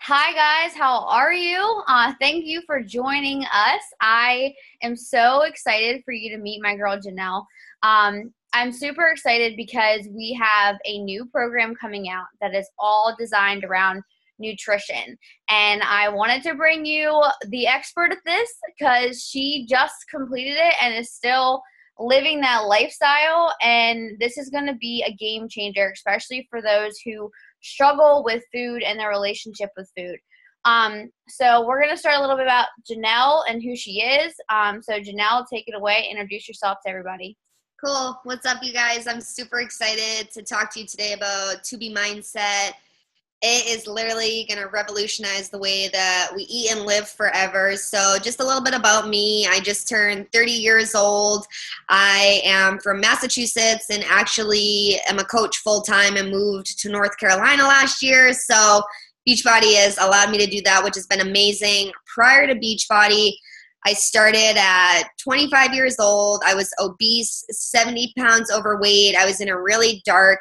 Hi guys, how are you? Thank you for joining us. I am so excited for you to meet my girl Jinelle. I'm super excited because we have a new program coming out that is all designed around nutrition. And I wanted to bring you the expert at this because she just completed it and is still living that lifestyle. And this is going to be a game changer, especially for those who struggle with food and their relationship with food. So we're going to start a little bit about Jinelle and who she is. So Jinelle, take it away. Introduce yourself to everybody. Cool. What's up, you guys? I'm super excited to talk to you today about To Be Mindset. It is literally going to revolutionize the way that we eat and live forever. So just a little bit about me. I just turned 30 years old. I am from Massachusetts and actually am a coach full-time and moved to North Carolina last year. So Beachbody has allowed me to do that, which has been amazing. Prior to Beachbody, I started at 25 years old. I was obese, 70 pounds overweight. I was in a really dark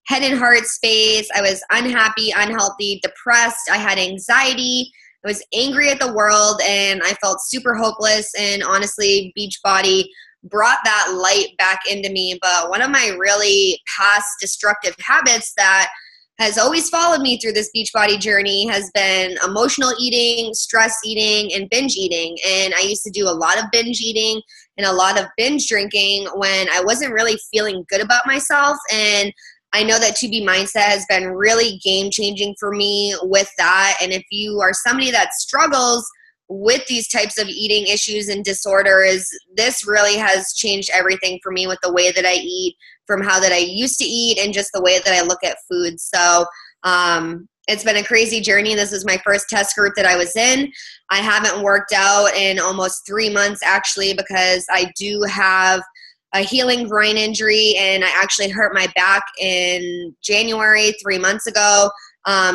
head and heart space. I was unhappy, unhealthy, depressed. I had anxiety. I was angry at the world, and I felt super hopeless. And honestly, Beachbody brought that light back into me. But one of my really past destructive habits that has always followed me through this Beachbody journey has been emotional eating, stress eating, and binge eating. And I used to do a lot of binge eating and a lot of binge drinking when I wasn't really feeling good about myself. And I know that To Be Mindset has been really game changing for me with that. And if you are somebody that struggles with these types of eating issues and disorders, this really has changed everything for me with the way that I eat, from how that I used to eat, and just the way that I look at food. So it's been a crazy journey. This is my first test group that I was in. I haven't worked out in almost 3 months actually, because I do have a healing groin injury, and I actually hurt my back in January 3 months ago.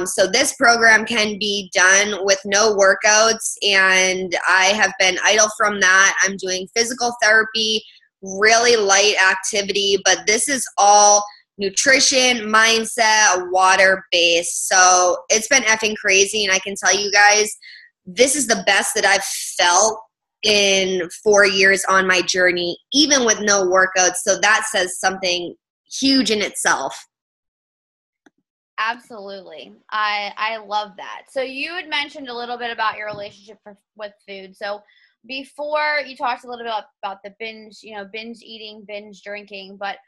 So this program can be done with no workouts, and I have been idle from that. I'm doing physical therapy, really light activity, but this is all nutrition, mindset, water based. So it's been effing crazy, and I can tell you guys, this is the best that I've felt in 4 years on my journey, even with no workouts. So that says something huge in itself. Absolutely. I love that. So you had mentioned a little bit about your relationship with food. So before you talked a little bit about the binge eating, binge drinking, but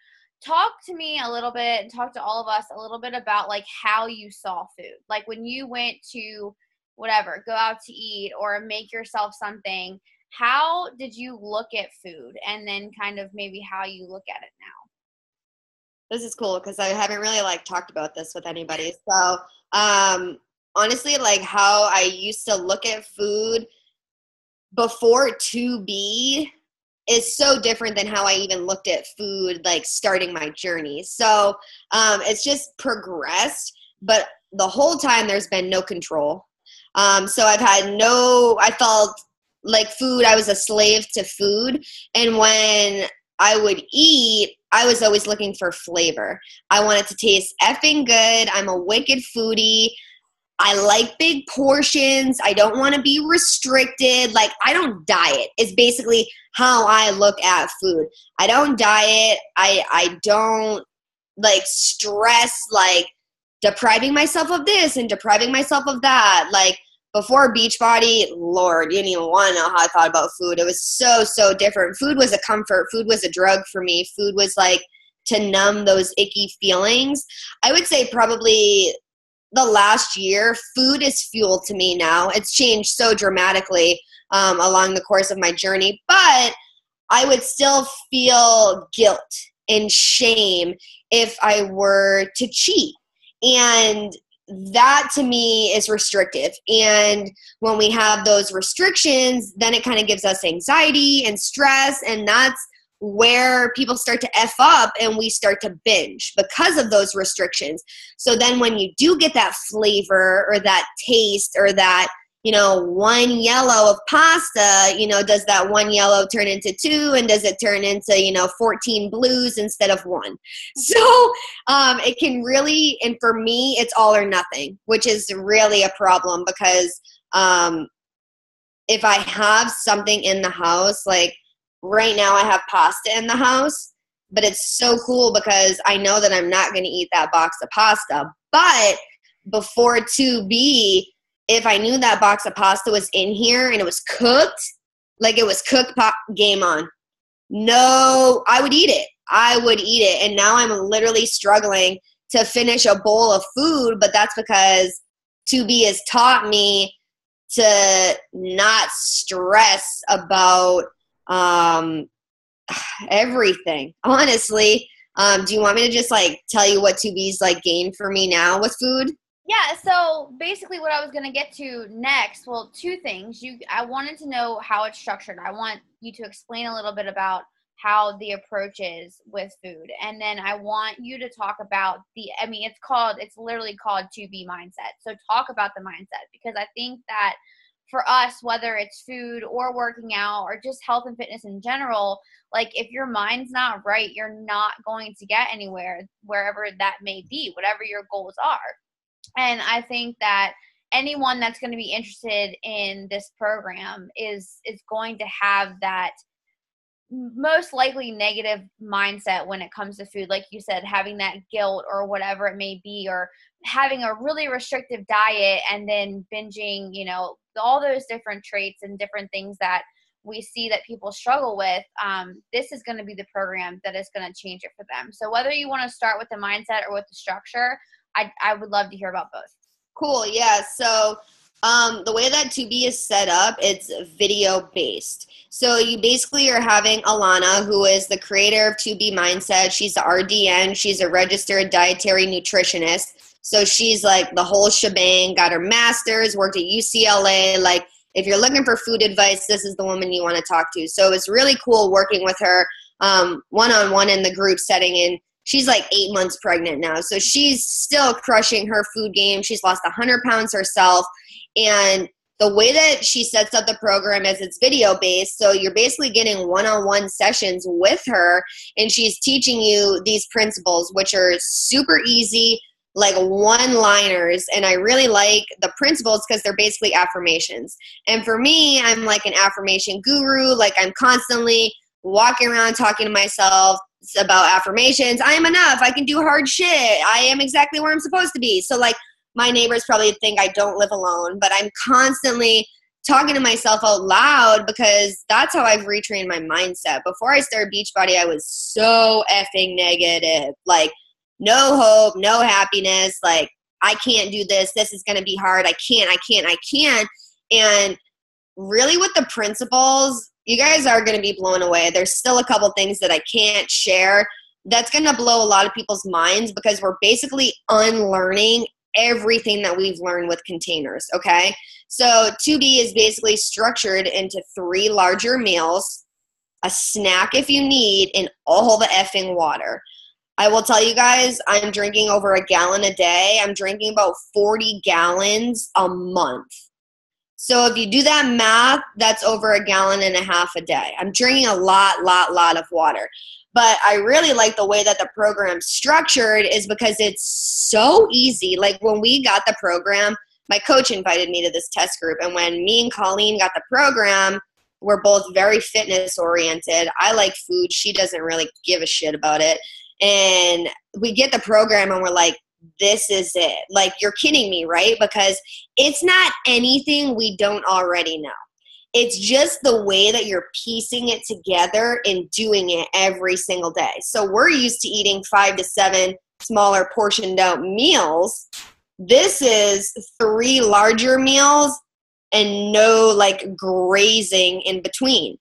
talk to me a little bit and talk to all of us a little bit about like how you saw food. Like when you went to whatever, go out to eat or make yourself something, how did you look at food, and then kind of maybe how you look at it now? This is cool because I haven't really talked about this with anybody. So honestly, how I used to look at food before To Be is so different than how I even looked at food starting my journey. So it's just progressed, but the whole time there's been no control. So I felt like food, I was a slave to food. And when I would eat, I was always looking for flavor. I want it to taste effing good. I'm a wicked foodie. I like big portions. I don't want to be restricted. I don't diet is basically how I look at food. I don't diet. I don't stress depriving myself of this and depriving myself of that. Before Beachbody, Lord, you didn't even want to know how I thought about food. It was so, so different. Food was a comfort. Food was a drug for me. Food was to numb those icky feelings. I would say probably the last year, food is fuel to me now. It's changed so dramatically along the course of my journey, but I would still feel guilt and shame if I were to cheat. And that to me is restrictive. And when we have those restrictions, then it kind of gives us anxiety and stress. And that's where people start to F up and we start to binge because of those restrictions. So then when you do get that flavor or that taste or that one yellow of pasta, does that one yellow turn into two, and does it turn into, 14 blues instead of one? So it can really, and for me, it's all or nothing, which is really a problem because if I have something in the house, like right now I have pasta in the house, but it's so cool because I know that I'm not going to eat that box of pasta. But before 2B, if I knew that box of pasta was in here and it was cooked, like it was cooked, game on. No, I would eat it. And now I'm literally struggling to finish a bowl of food, but that's because 2B has taught me to not stress about everything. Honestly, do you want me to just tell you what 2B's gained for me now with food? Yeah, so basically what I was going to get to next, well, two things. I wanted to know how it's structured. I want you to explain a little bit about how the approach is with food. And then I want you to talk about it's literally called 2B mindset. So talk about the mindset, because I think that for us, whether it's food or working out or just health and fitness in general, if your mind's not right, you're not going to get anywhere, wherever that may be, whatever your goals are. And I think that anyone that's going to be interested in this program is going to have that most likely negative mindset when it comes to food. Like you said, having that guilt or whatever it may be, or having a really restrictive diet and then binging, all those different traits and different things that we see that people struggle with. This is going to be the program that is going to change it for them. So whether you want to start with the mindset or with the structure, I would love to hear about both. Cool. Yeah. So the way that 2B is set up, it's video based. So you basically are having Alana, who is the creator of 2B Mindset. She's the RDN. She's a registered dietary nutritionist. So she's the whole shebang, got her master's, worked at UCLA. If you're looking for food advice, this is the woman you want to talk to. So it's really cool working with her one-on-one in the group setting. And she's 8 months pregnant now. So she's still crushing her food game. She's lost 100 pounds herself. And the way that she sets up the program is it's video based. So you're basically getting one-on-one sessions with her, and she's teaching you these principles, which are super easy, one-liners. And I really like the principles because they're basically affirmations. And for me, I'm an affirmation guru. I'm constantly walking around talking to myself about affirmations. I am enough. I can do hard shit. I am exactly where I'm supposed to be. So my neighbors probably think I don't live alone, but I'm constantly talking to myself out loud because that's how I've retrained my mindset. Before I started Beachbody, I was so effing negative. No hope, no happiness. I can't do this. This is going to be hard. I can't. And really with the principles, you guys are going to be blown away. There's still a couple things that I can't share. That's going to blow a lot of people's minds because we're basically unlearning everything that we've learned with containers, okay? So 2B is basically structured into 3 larger meals, a snack if you need, and all the effing water. I will tell you guys, I'm drinking over a gallon a day. I'm drinking about 40 gallons a month. So if you do that math, that's over a gallon and a half a day. I'm drinking a lot of water. But I really like the way that the program's structured is because it's so easy. When we got the program, my coach invited me to this test group. And when me and Colleen got the program, we're both very fitness oriented. I like food. She doesn't really give a shit about it. And we get the program and we're like, this is it. You're kidding me, right? Because it's not anything we don't already know. It's just the way that you're piecing it together and doing it every single day. So we're used to eating 5 to 7 smaller portioned out meals. This is 3 larger meals and no grazing in between.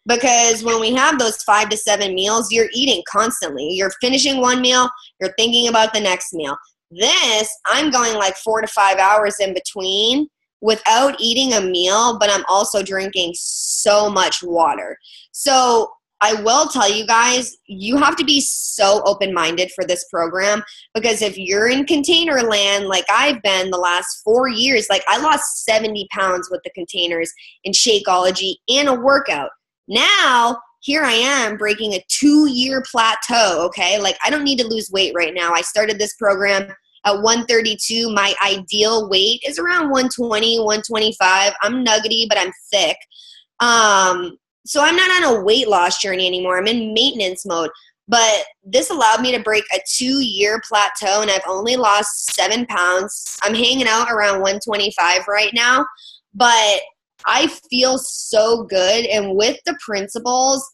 Because when we have those 5 to 7 meals, you're eating constantly. You're finishing one meal, you're thinking about the next meal. This, I'm going 4 to 5 hours in between without eating a meal, but I'm also drinking so much water. So I will tell you guys, you have to be so open-minded for this program, because if you're in container land like I've been the last 4 years, like I lost 70 pounds with the containers in Shakeology and a workout. Now, here I am breaking a 2-year plateau, okay? Like I don't need to lose weight right now. I started this program at 132. My ideal weight is around 120, 125. I'm nuggety, but I'm thick. So I'm not on a weight loss journey anymore. I'm in maintenance mode. But this allowed me to break a 2-year plateau, and I've only lost 7 pounds. I'm hanging out around 125 right now, but I feel so good. And with the principles,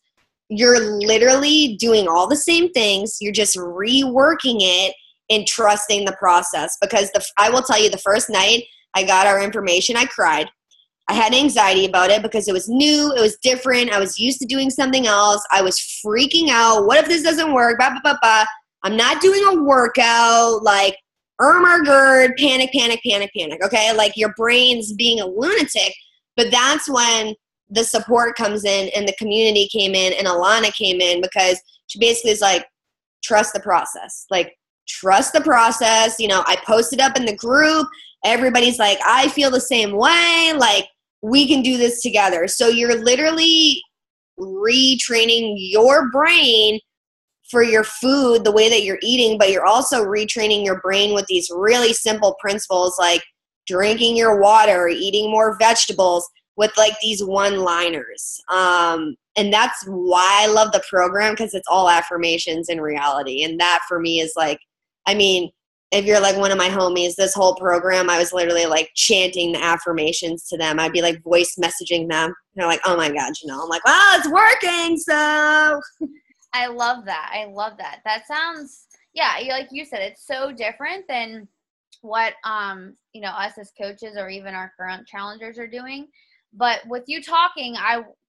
you're literally doing all the same things. You're just reworking it and trusting the process. Because I will tell you, the first night I got our information, I cried. I had anxiety about it because it was new, it was different. I was used to doing something else. I was freaking out. What if this doesn't work? Bah, bah, bah, bah. I'm not doing a workout. Like, GERD, panic, panic, panic, panic. Okay, like your brain's being a lunatic. But that's when the support comes in, and the community came in, and Alana came in, because she basically is like, trust the process. Like, trust the process. You know, I posted up in the group. Everybody's like, I feel the same way. Like, we can do this together. So you're literally retraining your brain for your food, the way that you're eating, but you're also retraining your brain with these really simple principles, like drinking your water, eating more vegetables, with like these one-liners. And that's why I love the program, because it's all affirmations in reality. And that for me is like, I mean, if you're like one of my homies, this whole program, I was literally like chanting the affirmations to them. I'd be like voice messaging them. They're like, oh my God, I'm like, well, it's working. So I love that. I love that. That sounds, yeah, like you said, it's so different than what, us as coaches or even our current challengers are doing. But with you talking,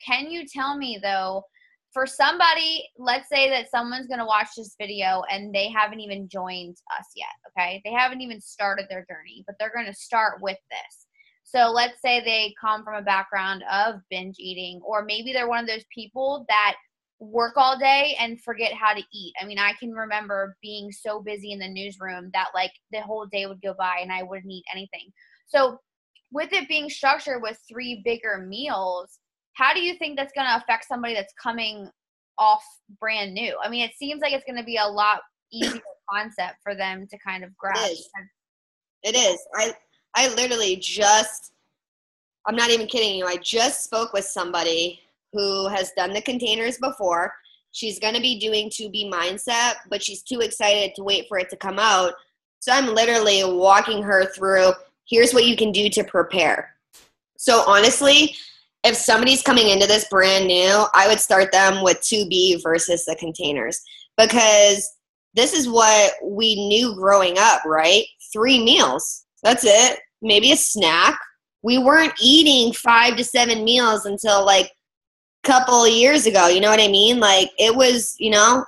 can you tell me though, for somebody, let's say that someone's going to watch this video and they haven't even joined us yet, okay? They haven't even started their journey, but they're going to start with this. So let's say they come from a background of binge eating, or maybe they're one of those people that work all day and forget how to eat. I mean, I can remember being so busy in the newsroom that like the whole day would go by and I wouldn't eat anything. So with it being structured with 3 bigger meals, how do you think that's going to affect somebody that's coming off brand new? I mean, it seems like it's going to be a lot easier concept for them to kind of grasp. It is. I literally I'm not even kidding you. I just spoke with somebody who has done the containers before. She's going to be doing 2B mindset, but she's too excited to wait for it to come out. So I'm literally walking her through, here's what you can do to prepare. So honestly, if somebody's coming into this brand new, I would start them with 2B versus the containers, because this is what we knew growing up, right? 3 meals. That's it. Maybe a snack. We weren't eating 5 to 7 meals until like a couple of years ago. You know what I mean? Like it was,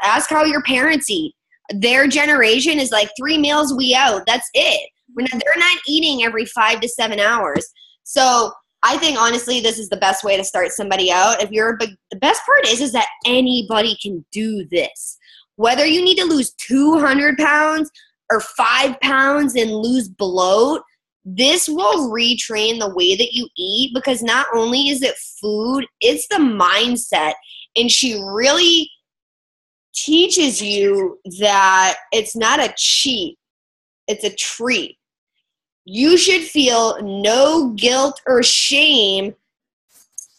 ask how your parents eat. Their generation is like 3 meals, we out. That's it. They're not eating every 5 to 7 hours. So I think honestly, this is the best way to start somebody out. The best part is that anybody can do this. Whether you need to lose 200 pounds or 5 pounds and lose bloat, this will retrain the way that you eat, because not only is it food, it's the mindset. And she really teaches you that it's not a cheat, it's a treat. You should feel no guilt or shame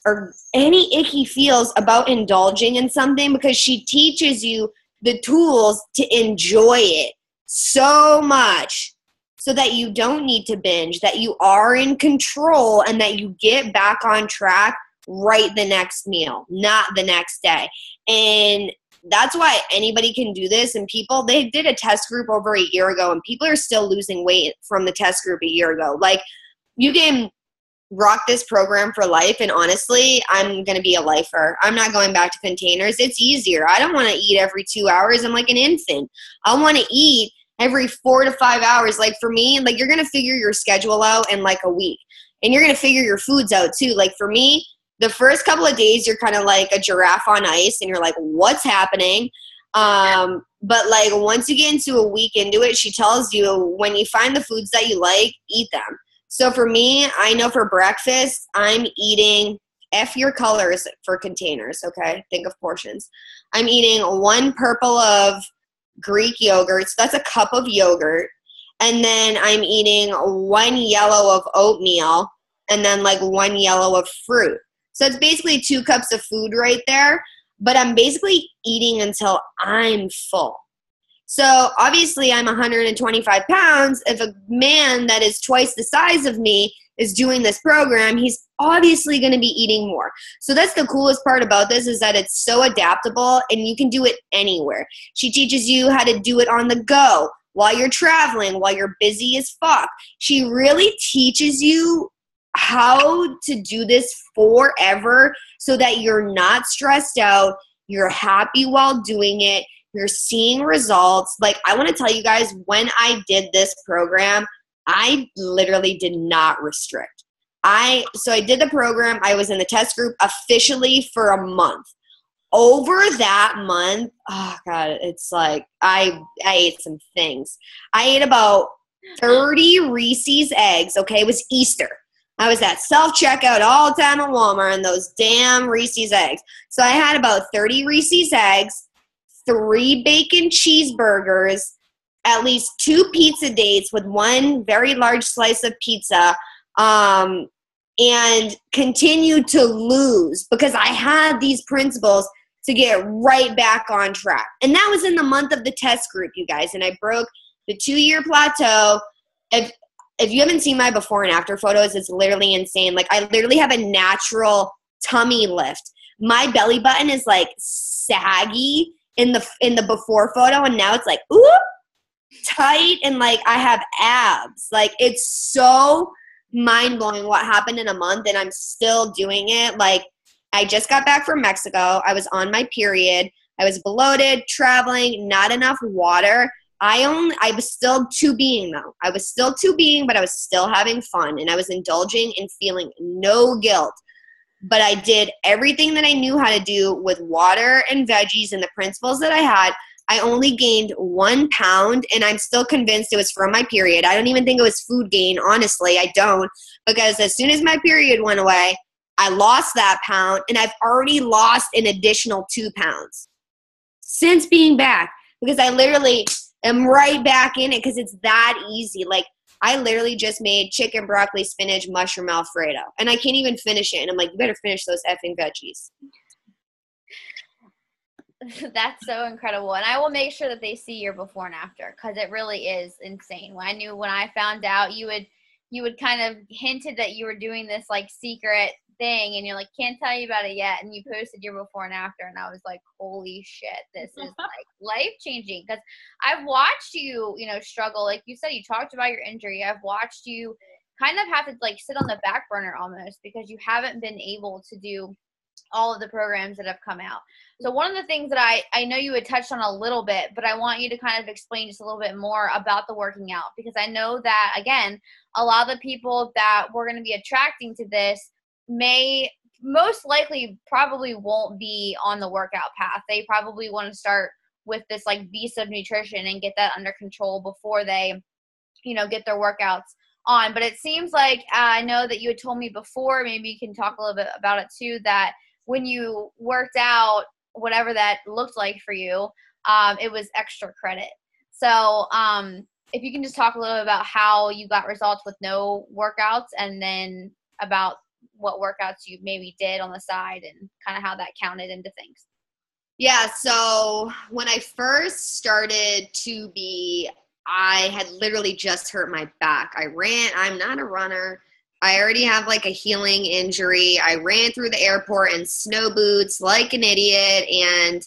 or any icky feels about indulging in something, because she teaches you the tools to enjoy it so much so that you don't need to binge, that you are in control, and that you get back on track right the next meal, not the next day. And that's why anybody can do this. And they did a test group over a year ago, and people are still losing weight from the test group a year ago. Like, you can rock this program for life. And honestly, I'm going to be a lifer. I'm not going back to containers. It's easier. I don't want to eat every 2 hours. I'm like an infant. I want to eat every 4 to 5 hours. Like for me, like you're going to figure your schedule out in like a week, and you're going to figure your foods out too. Like for me, The first couple of days, you're kind of like a giraffe on ice, and you're like, what's happening? But like once you get into a week into it, she tells you when you find the foods that you like, eat them. So for me, I know for breakfast, I'm eating F your colors for containers, okay? Think of portions. I'm eating 1 purple of Greek yogurt. So that's a cup of yogurt. And then I'm eating 1 yellow of oatmeal and then like 1 yellow of fruit. So it's basically 2 cups of food right there. But I'm basically eating until I'm full. So obviously I'm 125 pounds. If a man that is twice the size of me is doing this program, he's obviously going to be eating more. So that's the coolest part about this, is that it's so adaptable and you can do it anywhere. She teaches you how to do it on the go, while you're traveling, while you're busy as fuck. She really teaches you how to do this forever so that you're not stressed out, you're happy while doing it, you're seeing results. Like, I want to tell you guys, when I did this program, I literally did not restrict. So I did the program. I was in the test group officially for a month. Over that month, oh God, it's like I ate some things. I ate about 30 Reese's eggs. Okay, it was Easter. I was at self-checkout all the time at Walmart and those damn Reese's eggs. So I had about 30 Reese's eggs, 3 bacon cheeseburgers, at least 2 pizza dates with 1 very large slice of pizza, and continued to lose because I had these principles to get right back on track. And that was in the month of the test group, you guys, and I broke the 2-year plateau. If you haven't seen my before and after photos, it's literally insane. Like, I literally have a natural tummy lift. My belly button is like saggy in the before photo, and now it's like, ooh, tight, and like I have abs. Like, it's so mind-blowing what happened in a month, and I'm still doing it. Like, I just got back from Mexico. I was on my period. I was bloated, traveling, not enough water. I was still 2B'ing though. I was still 2B'ing, but I was still having fun, and I was indulging and feeling no guilt. But I did everything that I knew how to do with water and veggies and the principles that I had. I only gained 1 pound, and I'm still convinced it was from my period. I don't even think it was food gain, honestly. I don't, because as soon as my period went away, I lost that pound, and I've already lost an additional 2 pounds since being back, because I literally am right back in it because it's that easy. Like, I literally just made chicken, broccoli, spinach, mushroom Alfredo, and I can't even finish it. And I'm like, you better finish those effing veggies. That's so incredible. And I will make sure that they see your before and after, because it really is insane. When I found out you would kind of hinted that you were doing this like secret thing, and you're like, can't tell you about it yet, and you posted your before and after, and I was like, holy shit, this is like life changing. Because I've watched you, struggle. Like you said, you talked about your injury. I've watched you kind of have to like sit on the back burner almost, because you haven't been able to do all of the programs that have come out. So one of the things that I know you had touched on a little bit, but I want you to kind of explain just a little bit more about the working out, because I know that, again, a lot of the people that we're going to be attracting to this may most likely probably won't be on the workout path. They probably want to start with this like beast of nutrition and get that under control before they, get their workouts on. But it seems like, I know that you had told me before, maybe you can talk a little bit about it too, that when you worked out, whatever that looked like for you, it was extra credit. So if you can just talk a little bit about how you got results with no workouts, and then about what workouts you maybe did on the side and kind of how that counted into things. Yeah, so when I first started to be, I had literally just hurt my back. I'm not a runner. I already have like a healing injury. I ran through the airport in snow boots like an idiot, and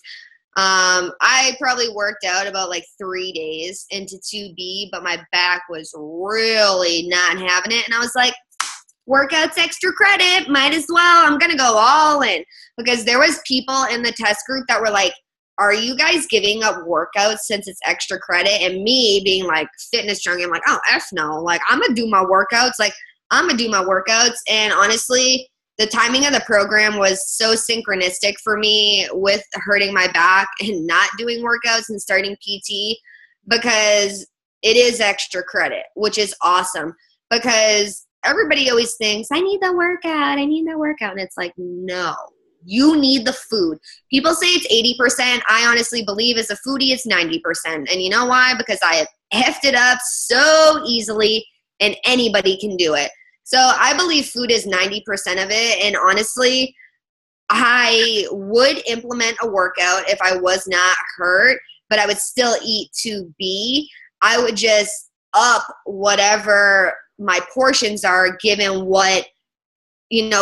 I probably worked out about like 3 days into 2B, but my back was really not having it, and I was like, workouts extra credit, might as well. I'm going to go all in, because there was people in the test group that were like, are you guys giving up workouts since it's extra credit? And me being like fitness junkie, I'm like, oh, F no. Like, I'm going to do my workouts. And honestly, the timing of the program was so synchronistic for me with hurting my back and not doing workouts and starting PT, because it is extra credit, which is awesome, because everybody always thinks, I need the workout. And it's like, no, you need the food. People say it's 80%. I honestly believe as a foodie, it's 90%. And you know why? Because I heft it up so easily and anybody can do it. So I believe food is 90% of it. And honestly, I would implement a workout if I was not hurt, but I would still eat to be. I would just up whatever my portions are given what,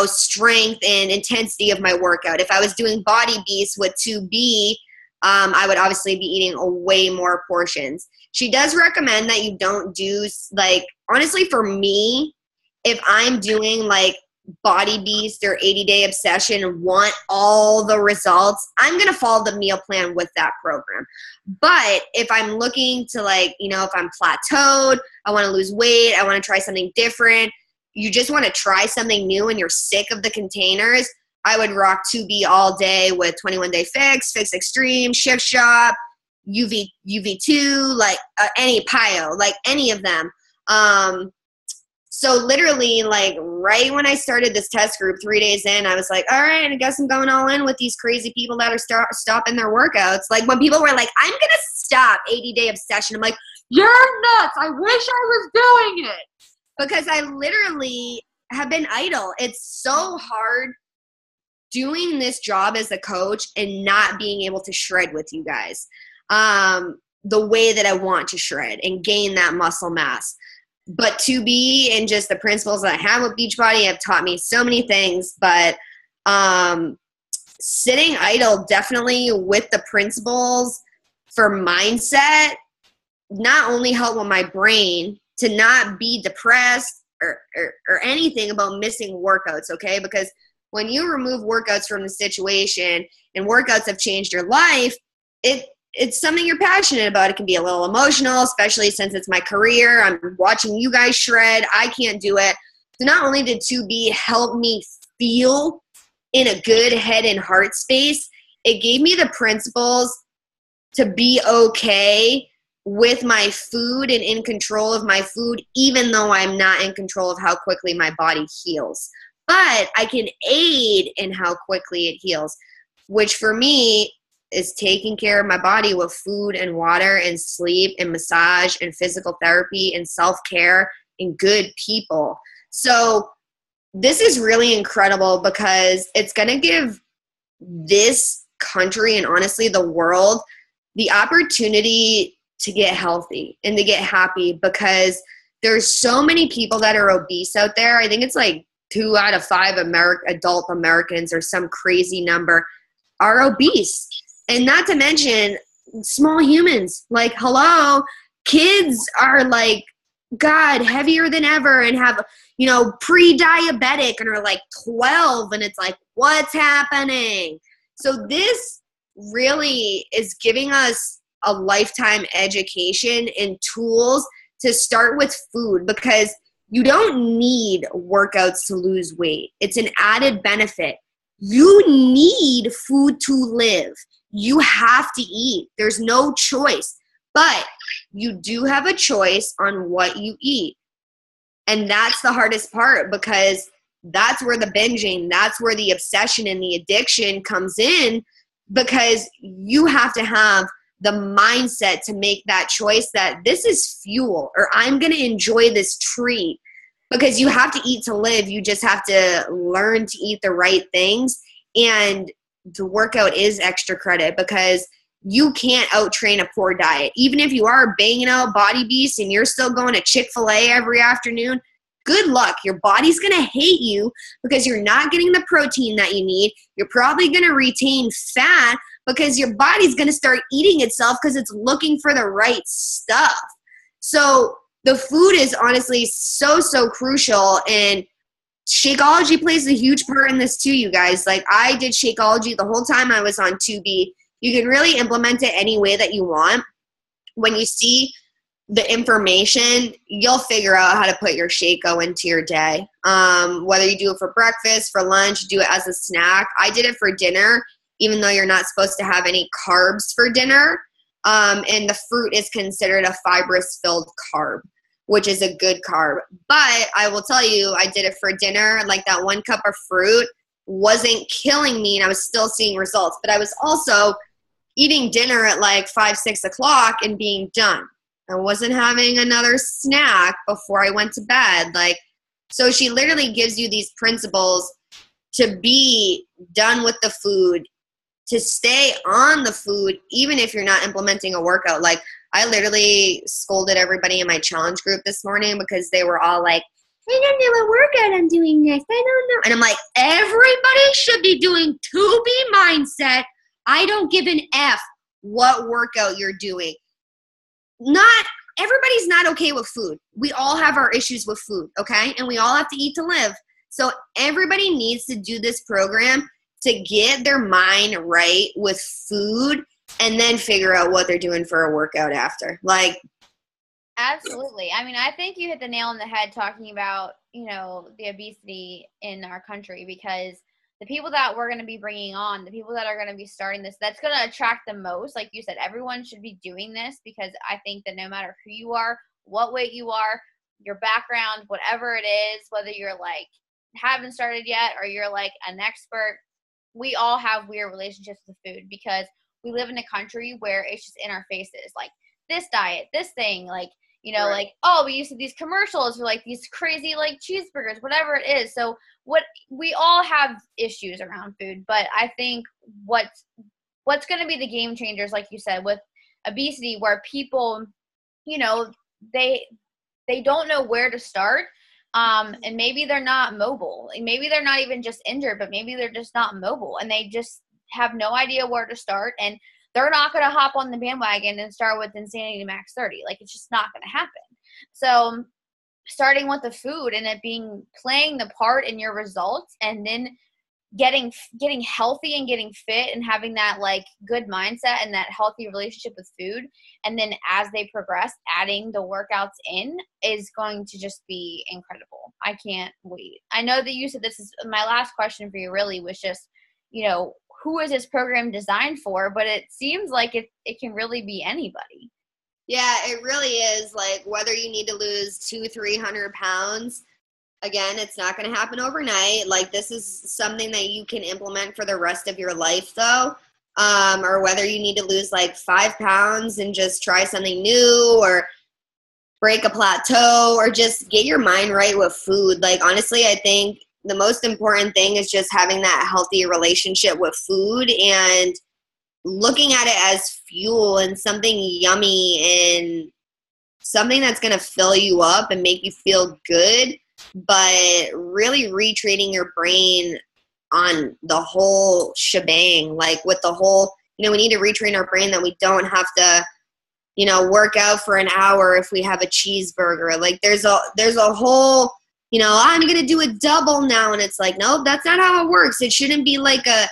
strength and intensity of my workout. If I was doing body beasts with 2B, I would obviously be eating a way more portions. She does recommend that you don't do, honestly for me, if I'm doing body beast or 80-day obsession and want all the results, I'm going to follow the meal plan with that program. But if I'm looking to if I'm plateaued, I want to lose weight, I want to try something different, you just want to try something new and you're sick of the containers, I would rock 2B all day with 21 Day Fix, Fix Extreme, Shift Shop, UV2, any PIO, any of them. So literally, right when I started this test group 3 days in, I was like, all right, I guess I'm going all in with these crazy people that are stopping their workouts. When people were like, I'm going to stop 80-day obsession, I'm like, you're nuts. I wish I was doing it. Because I literally have been idle. It's so hard doing this job as a coach and not being able to shred with you guys the way that I want to shred and gain that muscle mass. But 2B and just the principles that I have with Beachbody have taught me so many things. But sitting idle definitely with the principles for mindset not only help with my brain to not be depressed or anything about missing workouts, okay? Because when you remove workouts from the situation and workouts have changed your life, it's something you're passionate about. It can be a little emotional, especially since it's my career. I'm watching you guys shred. I can't do it. So not only did 2B help me feel in a good head and heart space, it gave me the principles to be okay with my food and in control of my food, even though I'm not in control of how quickly my body heals. But I can aid in how quickly it heals, which for me is taking care of my body with food and water and sleep and massage and physical therapy and self-care and good people. So this is really incredible because it's going to give this country and honestly the world the opportunity to get healthy and to get happy, because there's so many people that are obese out there. I think it's 2 out of 5 adult Americans or some crazy number are obese. And not to mention small humans. Hello, kids are God, heavier than ever and have, pre-diabetic and are 12 and it's what's happening? So this really is giving us a lifetime education and tools to start with food, because you don't need workouts to lose weight. It's an added benefit. You need food to live. You have to eat. There's no choice. But you do have a choice on what you eat. And that's the hardest part, because that's where the binging, that's where the obsession and the addiction comes in, because you have to have the mindset to make that choice that this is fuel, or I'm going to enjoy this treat, because you have to eat to live. You just have to learn to eat the right things. And the workout is extra credit, because you can't out-train a poor diet. Even if you are banging out body beasts and you're still going to Chick-fil-A every afternoon, good luck. Your body's going to hate you because you're not getting the protein that you need. You're probably going to retain fat because your body's going to start eating itself because it's looking for the right stuff. So the food is honestly so, so crucial. And Shakeology plays a huge part in this too, you guys. I did Shakeology the whole time I was on 2B. You can really implement it any way that you want. When you see the information, you'll figure out how to put your Shaco into your day. Whether you do it for breakfast, for lunch, do it as a snack. I did it for dinner, even though you're not supposed to have any carbs for dinner. And the fruit is considered a fibrous filled carb, which is a good carb. But I will tell you, I did it for dinner. Like that 1 cup of fruit wasn't killing me and I was still seeing results. But I was also eating dinner at like 5, 6 o'clock and being done. I wasn't having another snack before I went to bed. Like, so she literally gives you these principles to be done with the food, to stay on the food, even if you're not implementing a workout. Like, I literally scolded everybody in my challenge group this morning because they were all like, I don't know what workout I'm doing next. I don't know. And I'm like, everybody should be doing 2B mindset. I don't give an F what workout you're doing. Everybody's not okay with food. We all have our issues with food, okay? And we all have to eat to live. So everybody needs to do this program to get their mind right with food and then figure out what they're doing for a workout after. Like, absolutely. I mean, I think you hit the nail on the head talking about, the obesity in our country, because the people that we're going to be bringing on, the people that are going to be starting this, that's going to attract the most. Like you said, everyone should be doing this, because I think that no matter who you are, what weight you are, your background, whatever it is, whether you're like haven't started yet or you're like an expert, we all have weird relationships with food because we live in a country where it's just in our faces. Like this diet, this thing, like, right. Like, oh, we used to these commercials for like these crazy like cheeseburgers, whatever it is. So we all have issues around food, but I think what's going to be the game changers, like you said, with obesity, where people, they don't know where to start. And maybe they're not mobile. Maybe they're not even just injured, but maybe they're just not mobile and they just have no idea where to start. And they're not going to hop on the bandwagon and start with Insanity Max 30. Like, it's just not going to happen. So starting with the food and it playing the part in your results, and then getting healthy and getting fit and having that like good mindset and that healthy relationship with food. And then as they progress, adding the workouts in is going to just be incredible. I can't wait. I know that you said this is my last question for you really was just, who is this program designed for? But it seems like it can really be anybody. Yeah, it really is. Like, whether you need to lose 200-300 pounds, again, it's not going to happen overnight. Like, this is something that you can implement for the rest of your life, though. Or whether you need to lose like 5 pounds and just try something new, or break a plateau, or just get your mind right with food. Like, honestly, I think the most important thing is just having that healthy relationship with food and looking at it as fuel and something yummy and something that's going to fill you up and make you feel good, but really retraining your brain on the whole shebang. Like, with the whole, we need to retrain our brain that we don't have to, work out for an hour if we have a cheeseburger. Like, there's a whole, I'm going to do a double now. And it's like, no, that's not how it works. It shouldn't be like a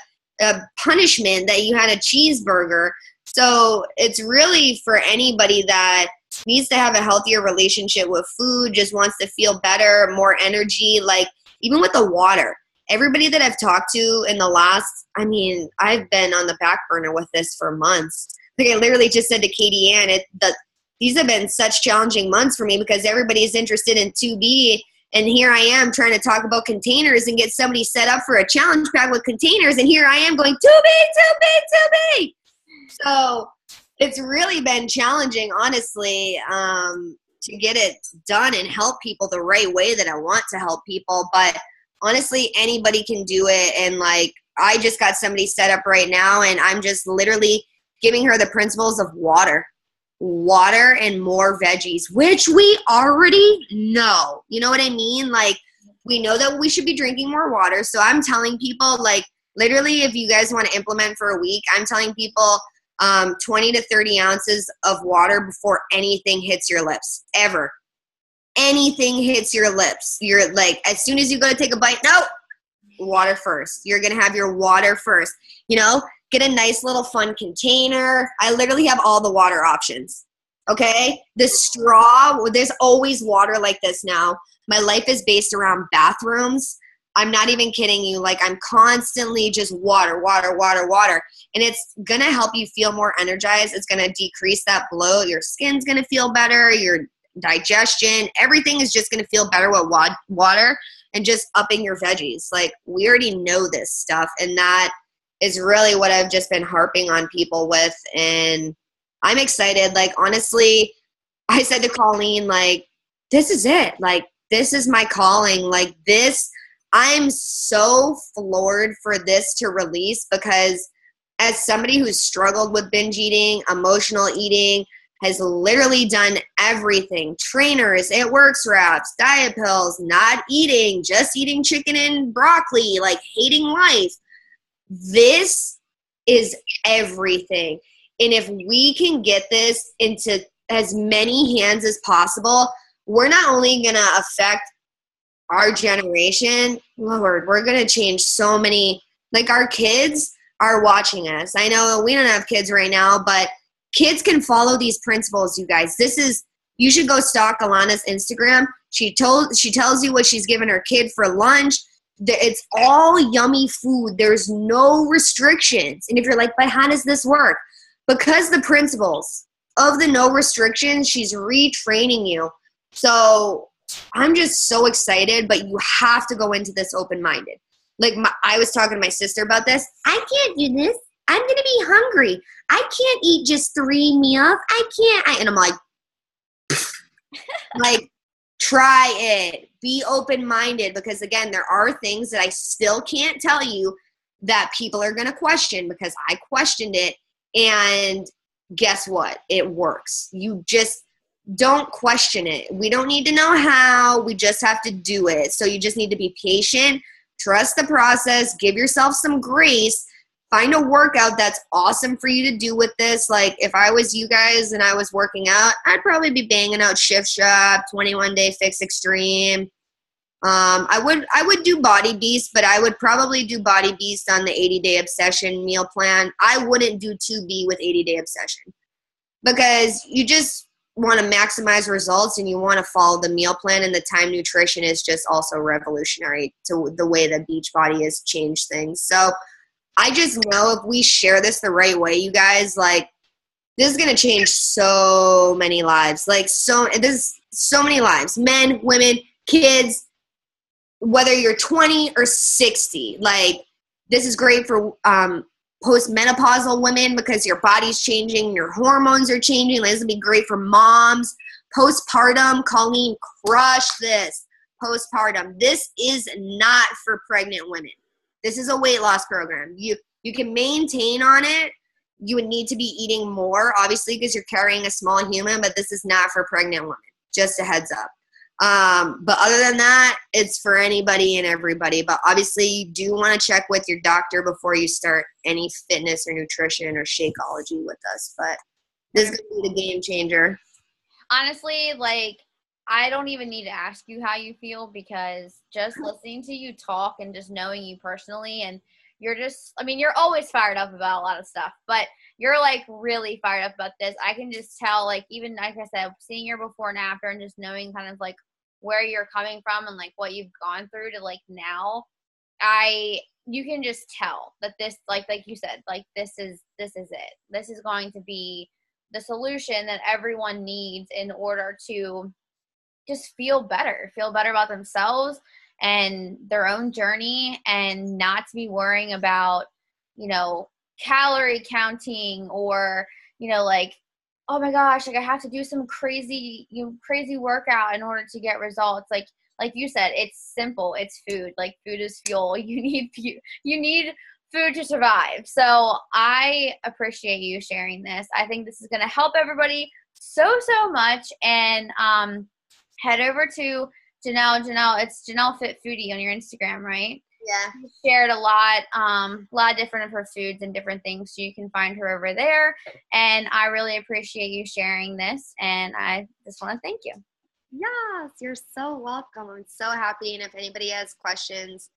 punishment that you had a cheeseburger. So it's really for anybody that needs to have a healthier relationship with food, just wants to feel better, more energy. Like, even with the water, everybody that I've talked to in the last, I've been on the back burner with this for months. Like, I literally just said to Katie Ann, these have been such challenging months for me because everybody is interested in 2B. And here I am trying to talk about containers and get somebody set up for a challenge pack with containers. And here I am going, 2B. So it's really been challenging, honestly, to get it done and help people the right way that I want to help people. But honestly, anybody can do it. And like, I just got somebody set up right now, and I'm just literally giving her the principles of water and more veggies, which we already know. You know what I mean? Like, we know that we should be drinking more water. So I'm telling people, like, literally, if you guys want to implement for a week, I'm telling people 20 to 30 ounces of water before anything hits your lips, ever. Anything hits your lips. You're like, as soon as you go to take a bite, no, water first. You're going to have your water first. Get a nice little fun container. I literally have all the water options. Okay? The straw, there's always water like this now. My life is based around bathrooms. I'm not even kidding you. Like, I'm constantly just water, water, water, water. And it's going to help you feel more energized. It's going to decrease that bloat. Your skin's going to feel better. Your digestion, everything is just going to feel better with water and just upping your veggies. Like, we already know this stuff. And that is really what I've just been harping on people with. And I'm excited. Like, honestly, I said to Colleen, like, this is it. Like, this is my calling. Like, this, I'm so floored for this to release, because as somebody who's struggled with binge eating, emotional eating, has literally done everything. Trainers, it works wraps, diet pills, not eating, just eating chicken and broccoli, like hating life. This is everything. And if we can get this into as many hands as possible, we're not only going to affect our generation, Lord, we're going to change so many. Like, our kids are watching us. I know we don't have kids right now, but kids can follow these principles, you guys. You should go stalk Alana's Instagram. She tells you what she's giving her kid for lunch. It's all yummy food. There's no restrictions. And if you're like, but how does this work? Because the principles of the no restrictions, she's retraining you. So I'm just so excited, but you have to go into this open-minded. Like, I was talking to my sister about this. I can't do this. I'm going to be hungry. I can't eat just 3 meals. I can't. And I'm like, like, try it. Be open-minded, because, again, there are things that I still can't tell you that people are going to question, because I questioned it. And guess what? It works. You just don't question it. We don't need to know how. We just have to do it. So you just need to be patient, trust the process, give yourself some grace, find a workout that's awesome for you to do with this. Like, if I was you guys and I was working out, I'd probably be banging out Shift Shop, 21 Day Fix Extreme. I would do Body Beast, but I would probably do Body Beast on the 80-Day Obsession meal plan. I wouldn't do 2B with 80-Day Obsession, because you just want to maximize results and you want to follow the meal plan, and the time nutrition is just also revolutionary to the way that Beachbody has changed things. So I just know if we share this the right way, you guys, like, this is going to change so many lives. Like, there's so many lives, men, women, kids, whether you're 20 or 60. Like, this is great for postmenopausal women, because your body's changing, your hormones are changing. Like, this would be great for moms. Postpartum, Colleen, crush this. Postpartum. This is not for pregnant women. This is a weight loss program. You can maintain on it. You would need to be eating more, obviously, because you're carrying a small human, but this is not for pregnant women. Just a heads up. But other than that, it's for anybody and everybody. But obviously, you do want to check with your doctor before you start any fitness or nutrition or Shakeology with us. But this is going to be the game changer. Honestly, like, I don't even need to ask you how you feel, because just listening to you talk and just knowing you personally, and you're always fired up about a lot of stuff, but you're, like, really fired up about this. I can just tell, like, even like I said, seeing your before and after, and just knowing kind of like where you're coming from and like what you've gone through to like now, you can just tell that this, like you said, like, this is it. This is going to be the solution that everyone needs in order to just feel better about themselves and their own journey, and not to be worrying about, calorie counting, or, like, oh my gosh, like, I have to do some crazy workout in order to get results. Like you said, it's simple. It's food. Like, food is fuel. You need food to survive. So I appreciate you sharing this. I think this is going to help everybody so much. And head over to Jinelle. It's Jinelle Fit Foodie on your Instagram, right? Yeah. She shared a lot of different of her foods and different things, so you can find her over there. And I really appreciate you sharing this, and I just want to thank you. Yes, you're so welcome. I'm so happy. And if anybody has questions,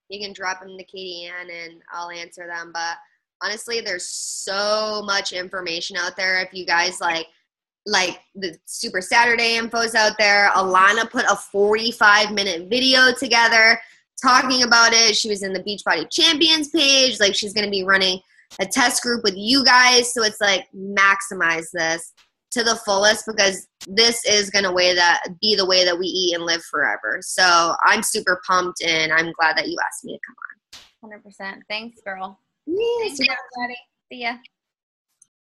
you can drop them to Katie Ann and I'll answer them. But honestly, there's so much information out there. If you guys, like, like the Super Saturday info's out there. Alana put a 45-minute video together talking about it. She was in the Beachbody Champions page. Like, she's going to be running a test group with you guys. So it's like, maximize this to the fullest, because this is going to be the way that we eat and live forever. So I'm super pumped, and I'm glad that you asked me to come on. 100%. Thanks, girl. Yes. Thanks, everybody. See ya.